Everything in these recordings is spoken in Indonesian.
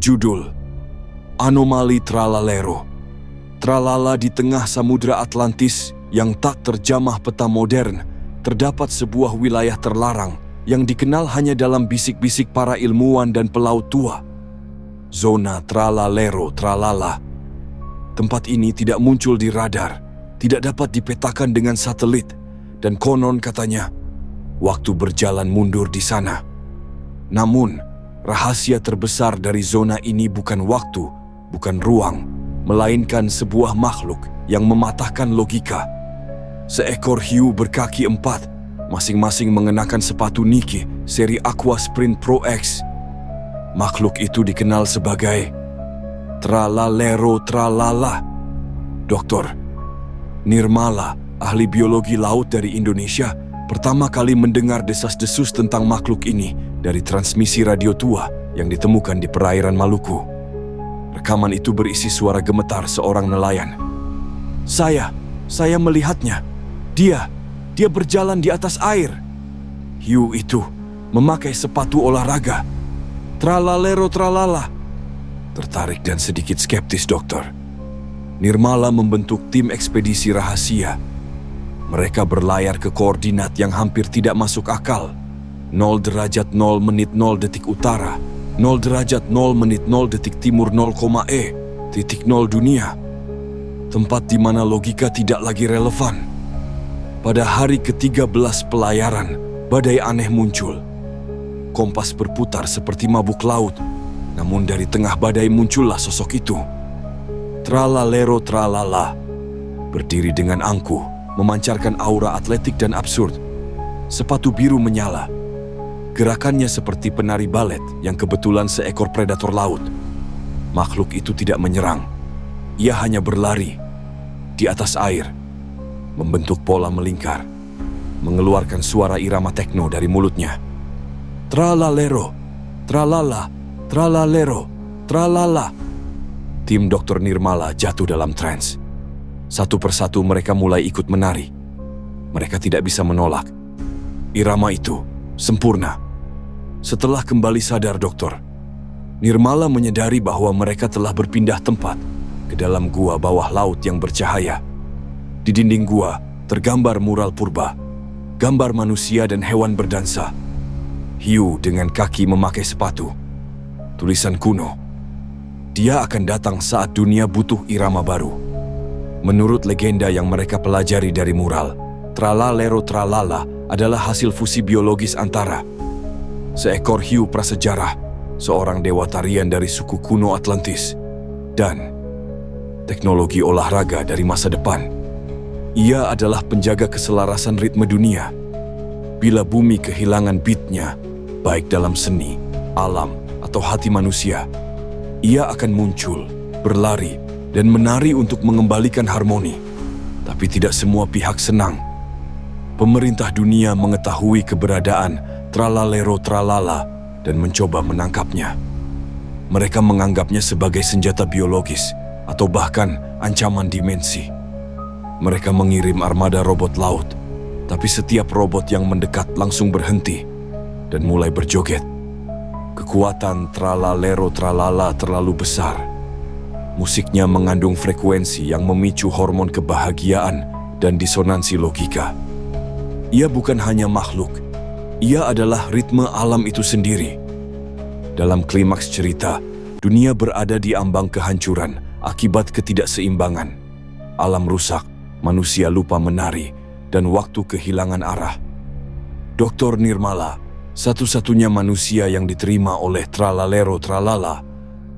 Judul: Anomali Tralalero. Tralala di tengah Samudra Atlantis yang tak terjamah peta modern, terdapat sebuah wilayah terlarang yang dikenal hanya dalam bisik-bisik para ilmuwan dan pelaut tua. Zona Tralalero Tralala. Tempat ini tidak muncul di radar, tidak dapat dipetakan dengan satelit, dan konon katanya, waktu berjalan mundur di sana. Namun, rahasia terbesar dari zona ini bukan waktu, bukan ruang, melainkan sebuah makhluk yang mematahkan logika. Seekor hiu berkaki 4, masing-masing mengenakan sepatu Nike seri Aqua Sprint Pro X. Makhluk itu dikenal sebagai Tralalero Tralala. Dr. Nirmala, ahli biologi laut dari Indonesia, pertama kali mendengar desas-desus tentang makhluk ini dari transmisi radio tua yang ditemukan di perairan Maluku. Rekaman itu berisi suara gemetar seorang nelayan. Saya melihatnya. Dia berjalan di atas air. Hiu itu memakai sepatu olahraga. Tralalero Tralala. Tertarik dan sedikit skeptis, dokter. Nirmala membentuk tim ekspedisi rahasia. Mereka berlayar ke koordinat yang hampir tidak masuk akal. 0 derajat 0 menit 0 detik utara, 0 derajat 0 menit 0 detik timur 0,0 dunia. Tempat di mana logika tidak lagi relevan. Pada hari ke-13 pelayaran, badai aneh muncul. Kompas berputar seperti mabuk laut, namun dari tengah badai muncullah sosok itu. Tralalero Tralala, berdiri dengan angkuh, memancarkan aura atletik dan absurd. Sepatu biru menyala. Gerakannya seperti penari balet yang kebetulan seekor predator laut. Makhluk itu tidak menyerang. Ia hanya berlari di atas air, membentuk pola melingkar, mengeluarkan suara irama tekno dari mulutnya. Tralalero, tralala, tralalero, tralala. Tim Dr. Nirmala jatuh dalam trans. Satu persatu mereka mulai ikut menari. Mereka tidak bisa menolak. Irama itu sempurna. Setelah kembali sadar, dokter, Nirmala menyadari bahwa mereka telah berpindah tempat ke dalam gua bawah laut yang bercahaya. Di dinding gua tergambar mural purba, gambar manusia dan hewan berdansa. Hiu dengan kaki memakai sepatu. Tulisan kuno. Dia akan datang saat dunia butuh irama baru. Menurut legenda yang mereka pelajari dari mural, Tralalero Tralala adalah hasil fusi biologis antara seekor hiu prasejarah, seorang dewa tarian dari suku kuno Atlantis, dan teknologi olahraga dari masa depan. Ia adalah penjaga keselarasan ritme dunia. Bila bumi kehilangan beatnya, baik dalam seni, alam, atau hati manusia, ia akan muncul, berlari, dan menari untuk mengembalikan harmoni. Tapi tidak semua pihak senang. Pemerintah dunia mengetahui keberadaan Tralalero Tralala dan mencoba menangkapnya. Mereka menganggapnya sebagai senjata biologis atau bahkan ancaman dimensi. Mereka mengirim armada robot laut, tapi setiap robot yang mendekat langsung berhenti dan mulai berjoget. Kekuatan Tralalero Tralala terlalu besar. Musiknya mengandung frekuensi yang memicu hormon kebahagiaan dan disonansi logika. Ia bukan hanya makhluk, ia adalah ritme alam itu sendiri. Dalam klimaks cerita, dunia berada di ambang kehancuran akibat ketidakseimbangan. Alam rusak, manusia lupa menari, dan waktu kehilangan arah. Dr. Nirmala, satu-satunya manusia yang diterima oleh Tralalero Tralala,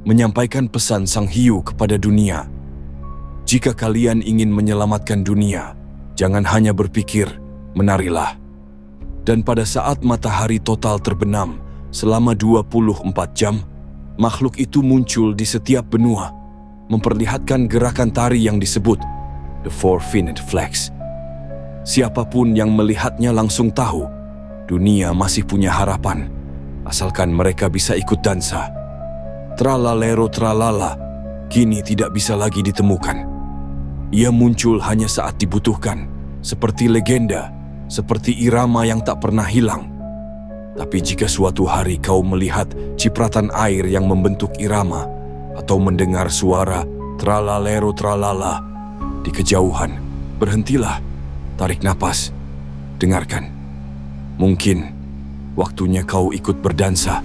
menyampaikan pesan sang hiu kepada dunia. Jika kalian ingin menyelamatkan dunia, jangan hanya berpikir, menarilah. Dan pada saat matahari total terbenam selama 24 jam, makhluk itu muncul di setiap benua, memperlihatkan gerakan tari yang disebut The Four-Finned Flex. Siapapun yang melihatnya langsung tahu, dunia masih punya harapan, asalkan mereka bisa ikut dansa. Tralalero Tralala kini tidak bisa lagi ditemukan. Ia muncul hanya saat dibutuhkan, seperti legenda, seperti irama yang tak pernah hilang. Tapi jika suatu hari kau melihat cipratan air yang membentuk irama atau mendengar suara tralalero tralala di kejauhan, berhentilah, tarik napas, dengarkan. Mungkin waktunya kau ikut berdansa